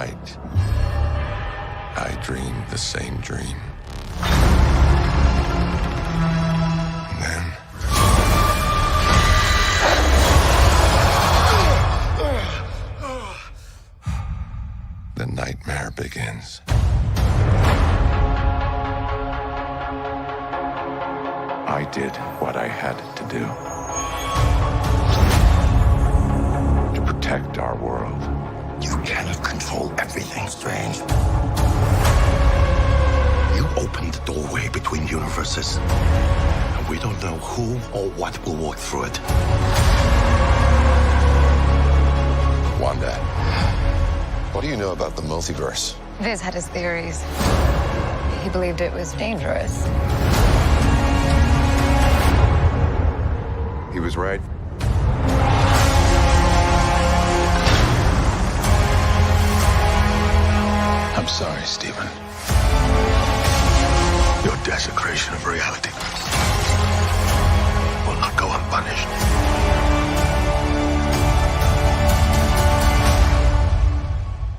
night, I dreamed the same dream. And then... the nightmare begins. I did what I had to do to protect our world. You cannot control everything, Strange. You opened the doorway between universes, and we don't know who or what will walk through it. Wanda, what do you know about the multiverse? Viz had his theories. He believed it was dangerous. He was right. I'm sorry, Stephen. Your desecration of reality will not go unpunished.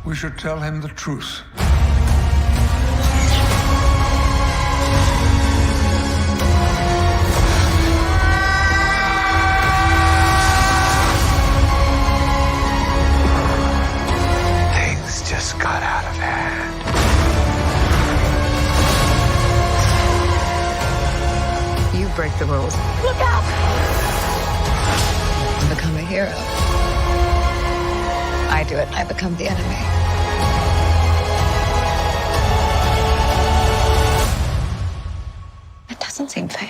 We should tell him the truth. Things just got out of hand. You break the rules. Look out! Become a hero. I do it, I become the enemy. It doesn't seem fair.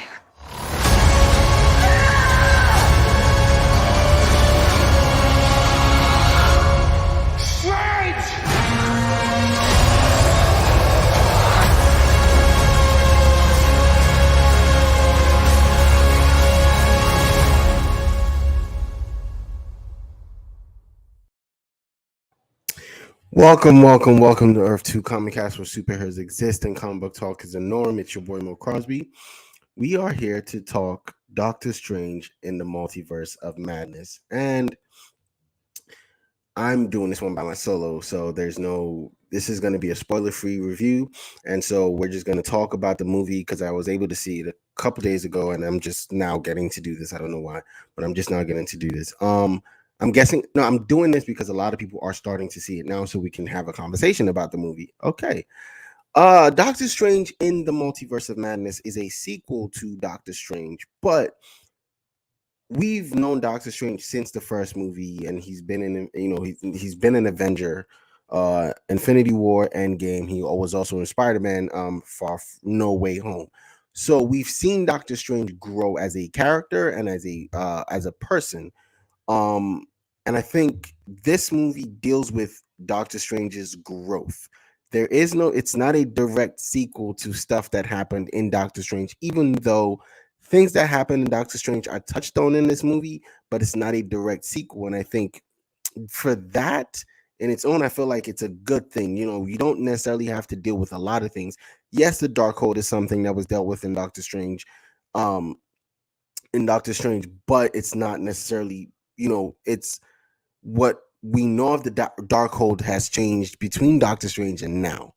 Welcome to Earth 2 Comic Cast, where superheroes exist and comic book talk is the norm. It's your boy Mo Crosby. We are here to talk Doctor Strange in the Multiverse of Madness, and I'm doing this one by my solo, so this is going to be a spoiler-free review, and so we're just going to talk about the movie because I was able to see it a couple days ago, and I'm just now getting to do this. I don't know why, but I'm just now getting to do this. I'm doing this because a lot of people are starting to see it now, so we can have a conversation about the movie. Okay. Doctor Strange in the Multiverse of Madness is a sequel to Doctor Strange, but we've known Doctor Strange since the first movie, and he's been he's been an Avenger, Infinity War, Endgame. He was also in Spider-Man, No Way Home. So we've seen Doctor Strange grow as a character and as a person. And I think this movie deals with Doctor Strange's growth. It's not a direct sequel to stuff that happened in Doctor Strange, even though things that happened in Doctor Strange are touched on in this movie, but it's not a direct sequel. And I think for that in its own, I feel like it's a good thing. You don't necessarily have to deal with a lot of things. Yes, the Darkhold is something that was dealt with in Doctor Strange, but it's not necessarily, it's what we know of the Darkhold has changed between Doctor Strange and now,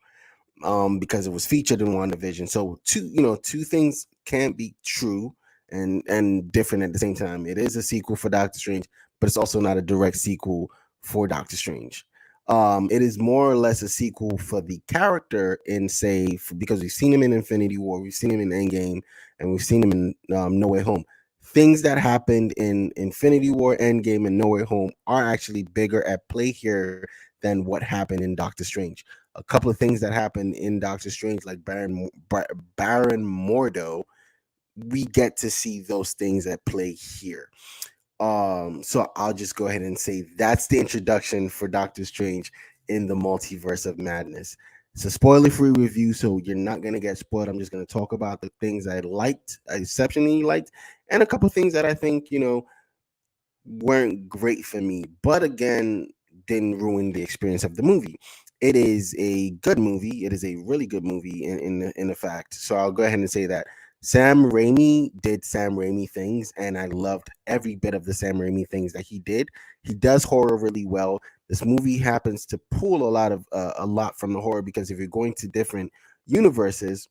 because it was featured in WandaVision. So two things can't be true and different at the same time. It is a sequel for Doctor Strange, but it's also not a direct sequel for Doctor Strange. It is more or less a sequel for the character because we've seen him in Infinity War, we've seen him in Endgame, and we've seen him in No Way Home. Things that happened in Infinity War, Endgame, and No Way Home are actually bigger at play here than what happened in Doctor Strange. A couple of things that happened in Doctor Strange, like Baron Mordo, we get to see those things at play here. So I'll just go ahead and say that's the introduction for Doctor Strange in the Multiverse of Madness. It's a spoiler-free review, so you're not going to get spoiled. I'm just going to talk about the things I exceptionally liked, and a couple of things that I think, weren't great for me, but again, didn't ruin the experience of the movie. It is a good movie. It is a really good movie in fact. So I'll go ahead and say that. Sam Raimi did Sam Raimi things, and I loved every bit of the Sam Raimi things that he did. He does horror really well. This movie happens to pull a lot from the horror, because if you're going to different universes,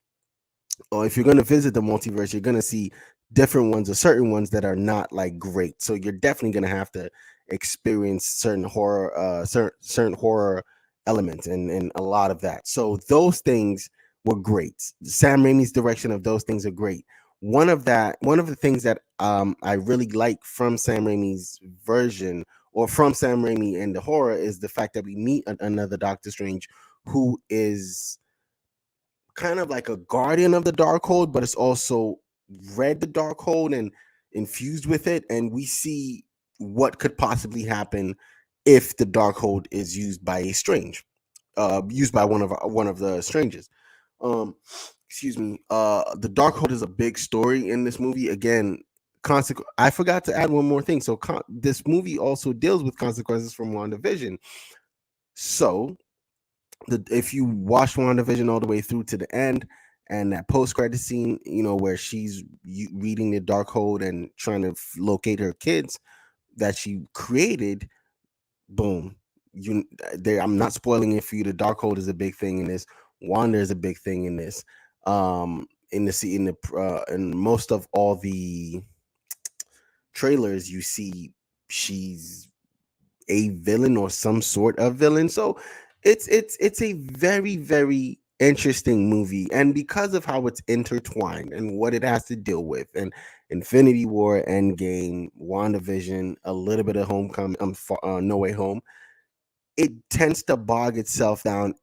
or if you're going to visit the multiverse, you're going to see different ones or certain ones that are not like great. So you're definitely going to have to experience certain horror elements, and a lot of that. So those things were great. Sam Raimi's direction of those things are great. One of the things that I really like from Sam Raimi's version, or from Sam Raimi and the horror, is the fact that we meet another Doctor Strange who is kind of like a guardian of the Darkhold, but it's also read the Darkhold and infused with it, and we see what could possibly happen if the Darkhold is used by a strange, used by one of the strangers. Um, excuse me. The Darkhold is a big story in this movie. Again, I forgot to add one more thing. So this movie also deals with consequences from WandaVision. So if you watch WandaVision all the way through to the end, and that post credit scene, where she's reading the Darkhold and trying to locate her kids that she created, boom. I'm not spoiling it for you. The Darkhold is a big thing in this. Wanda is a big thing in this. In most of all the trailers, you see she's a villain or some sort of villain. So it's a very, very interesting movie, and because of how it's intertwined and what it has to deal with, and Infinity War, Endgame, WandaVision, a little bit of Homecoming, No Way Home, it tends to bog itself down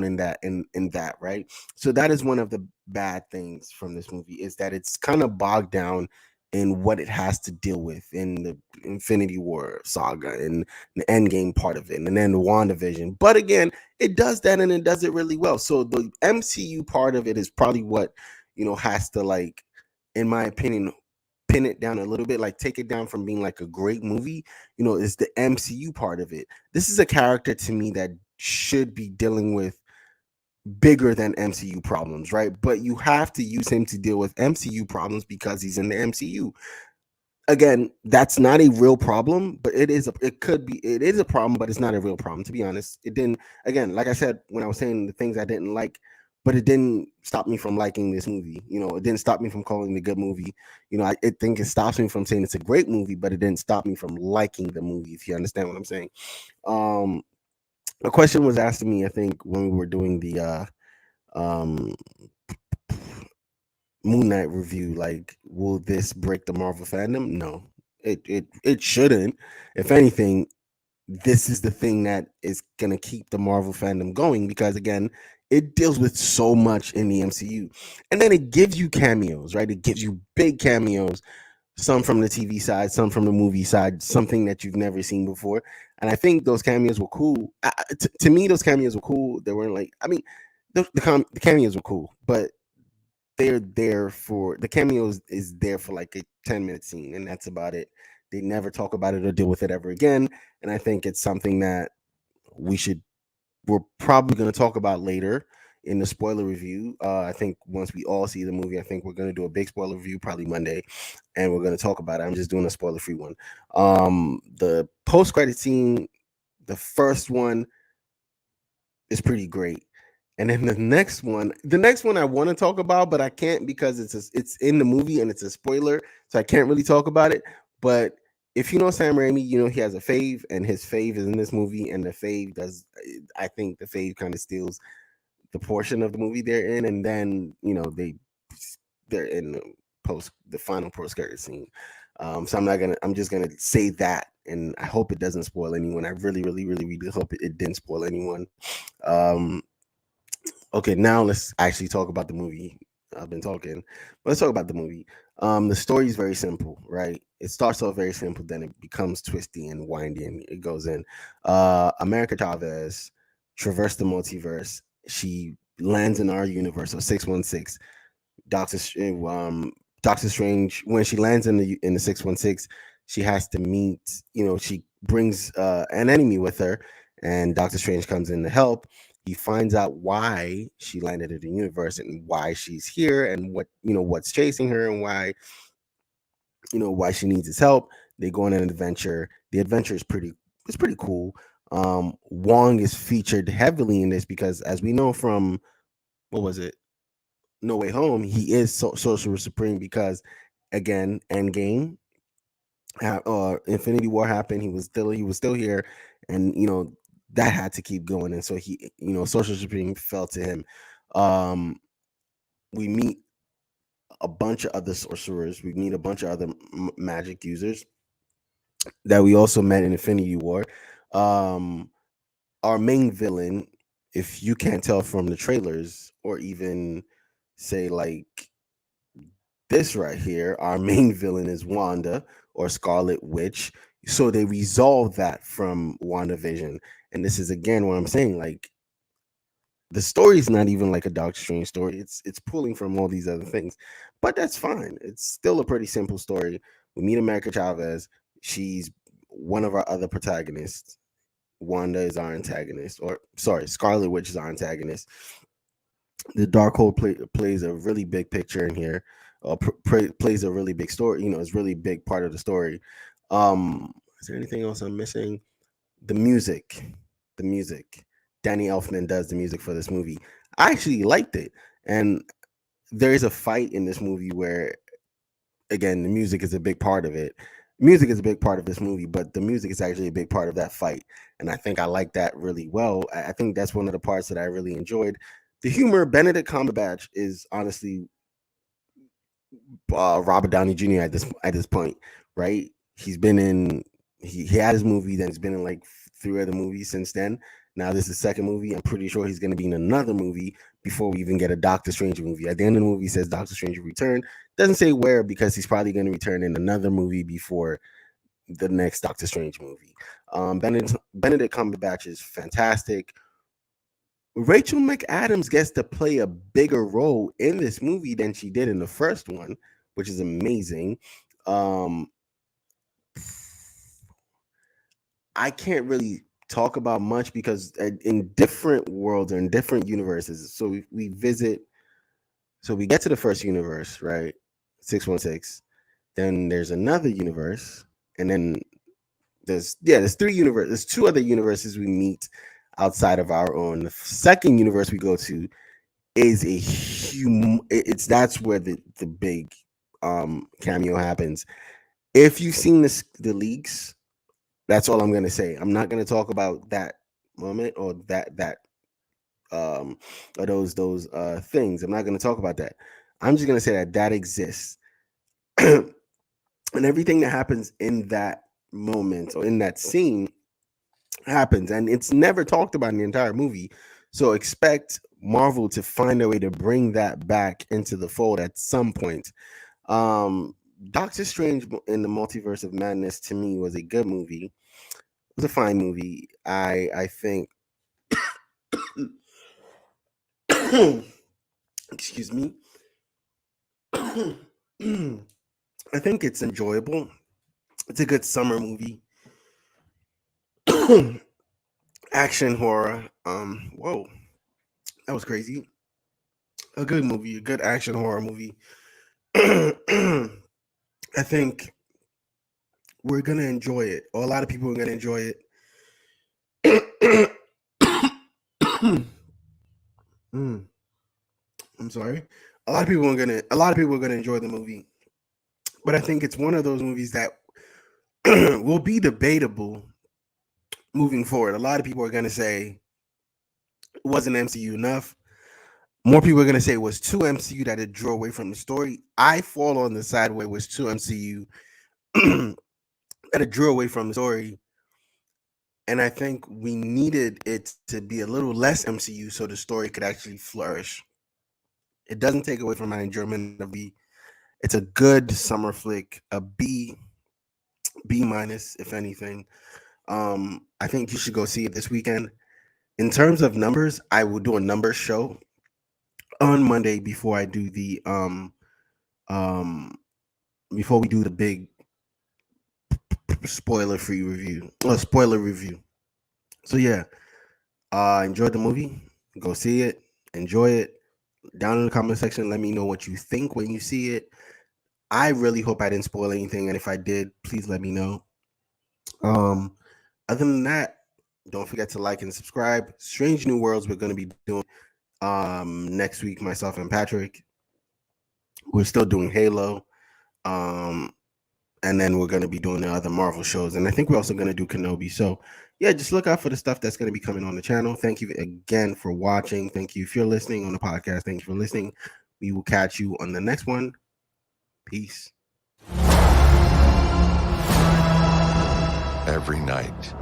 in that, right? So that is one of the bad things from this movie, is that it's kind of bogged down in what it has to deal with in the Infinity War saga and the Endgame part of it, and then the WandaVision. But again, it does that, and it does it really well. So the MCU part of it is probably what has to, like, in my opinion, pin it down a little bit, like take it down from being like a great movie, is the MCU part of it. This is a character to me that should be dealing with bigger than MCU problems, right? But you have to use him to deal with MCU problems because he's in the MCU. Again, that's not a real problem, but it is a problem, but it's not a real problem, to be honest. It didn't, again, like I said, when I was saying the things I didn't like, but it didn't stop me from liking this movie. It didn't stop me from calling it a good movie. I think it stops me from saying it's a great movie, but it didn't stop me from liking the movie, if you understand what I'm saying. um a question was asked to me, I think, when we were doing the um Moon Knight review, like, will this break the Marvel fandom? No, it shouldn't. If anything, this is the thing that is gonna keep the Marvel fandom going, because again, it deals with so much in the MCU, and then it gives you cameos, right? It gives you big cameos, some from the TV side, some from the movie side, something that you've never seen before. And I think those cameos were cool. To me, those cameos were cool. They weren't like, I mean, the cameos were cool, but they're there for the cameos is there for like a 10-minute scene, and that's about it. They never talk about it or deal with it ever again. And I think it's something that we should we're probably going to talk about later in the spoiler review. I think once we all see the movie, I think we're going to do a big spoiler review probably Monday, and we're going to talk about it. I'm just doing a spoiler free one. The post credit scene, the first one, is pretty great. And then the next one I want to talk about, but I can't because it's in the movie and it's a spoiler, so I can't really talk about it. But if you know Sam Raimi, he has a fave, and his fave is in this movie, and the fave does. I think the fave kind of steals the portion of the movie they're in, and then they're in the final post credit scene. So I'm just gonna say that, and I hope it doesn't spoil anyone. I really, really, really, really hope it didn't spoil anyone. Um, Okay, now let's actually talk about the movie. I've been talking. Let's talk about the movie. The story is very simple, right? It starts off very simple, then it becomes twisty and windy, and it goes in. America Chavez traversed the multiverse. She lands in our universe of 616. Doctor Doctor Strange, when she lands in the 616, she has to meet. She brings an enemy with her, and Doctor Strange comes in to help. he finds out why she landed in the universe and why she's here and what's chasing her and why she needs his help. They go on an adventure. The adventure is pretty cool. Wong is featured heavily in this because, as we know from, what was it, No Way Home, he is Sorcerer Supreme because, again, Endgame, Infinity War happened. He was still here, and that had to keep going, and so Sorcerer Supreme fell to him. Um, we meet a bunch of other sorcerers. We meet a bunch of other magic users that we also met in Infinity War. Um, our main villain, if you can't tell from the trailers or even say like this right here, our main villain is Wanda or Scarlet Witch. So they resolved that from WandaVision. And this is again what I'm saying, like the story is not even like a Doctor Strange story. It's pulling from all these other things. But that's fine. It's still a pretty simple story. We meet America Chavez. She's one of our other protagonists. Wanda is our antagonist, or sorry, Scarlet Witch is our antagonist. The Darkhold plays a really big picture in here. Plays a really big story. It's really big part of the story. Is there anything else I'm missing? The music, the music. Danny Elfman does the music for this movie. I actually liked it, and there is a fight in this movie where, again, the music is a big part of it. Music is a big part of this movie, but the music is actually a big part of that fight, and I think I like that really well. I think that's one of the parts that I really enjoyed. The humor, Benedict Cumberbatch is honestly Robert Downey Jr. at this point, right? He had his movie, then he's been in like 3 other movies since then. Now this is the second movie. I'm pretty sure he's going to be in another movie before we even get a Doctor Strange movie. At the end of the movie, it says Doctor Strange will return. Doesn't say where because he's probably going to return in another movie before the next Doctor Strange movie. Benedict Cumberbatch is fantastic. Rachel McAdams gets to play a bigger role in this movie than she did in the first one, which is amazing. I can't really talk about much because in different worlds or in different universes. So we visit. So we get to the first universe, right? 616. Then there's another universe, and then there's 3 universes. There's 2 other universes we meet outside of our own. The second universe we go to is that's where the big cameo happens. If you've seen the leaks, that's all I'm gonna say. I'm not gonna talk about that moment or that or those things. I'm not gonna talk about that. I'm just gonna say that exists. And everything that happens in that moment or in that scene happens, and it's never talked about in the entire movie. So expect Marvel to find a way to bring that back into the fold at some point. Doctor Strange in the Multiverse of Madness to me was a good movie. It was a fine movie. I think excuse me. I think it's enjoyable. It's a good summer movie. Action horror. Whoa. That was crazy. A good movie, a good action horror movie. I think we're gonna enjoy it, or a lot of people are gonna enjoy it. I'm sorry. A lot of people are gonna enjoy the movie, but I think it's one of those movies that will be debatable moving forward. A lot of people are gonna say it wasn't MCU enough. More people are gonna say it was too MCU that it drew away from the story. I fall on the side where it was too MCU that it drew away from the story. And I think we needed it to be a little less MCU so the story could actually flourish. It doesn't take away from my enjoyment of B. It's a good summer flick, a B minus, if anything. I think you should go see it this weekend. In terms of numbers, I will do a numbers show on Monday before I do the before we do the big spoiler review. So yeah, enjoyed the movie. Go see it, enjoy it. Down in the comment section, let me know what you think when you see it. I really hope I didn't spoil anything, and if I did, please let me know. Other than that, don't forget to like and subscribe. Strange New Worlds we're going to be doing next week, myself and Patrick. We're still doing Halo. And then we're going to be doing the other Marvel shows. And I think we're also going to do Kenobi. So, yeah, just look out for the stuff that's going to be coming on the channel. Thank you again for watching. Thank you if you're listening on the podcast. Thank you for listening. We will catch you on the next one. Peace. Every night,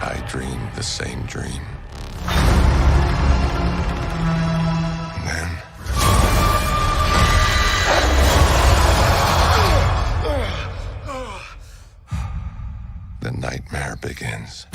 I dream the same dream. And then the nightmare begins.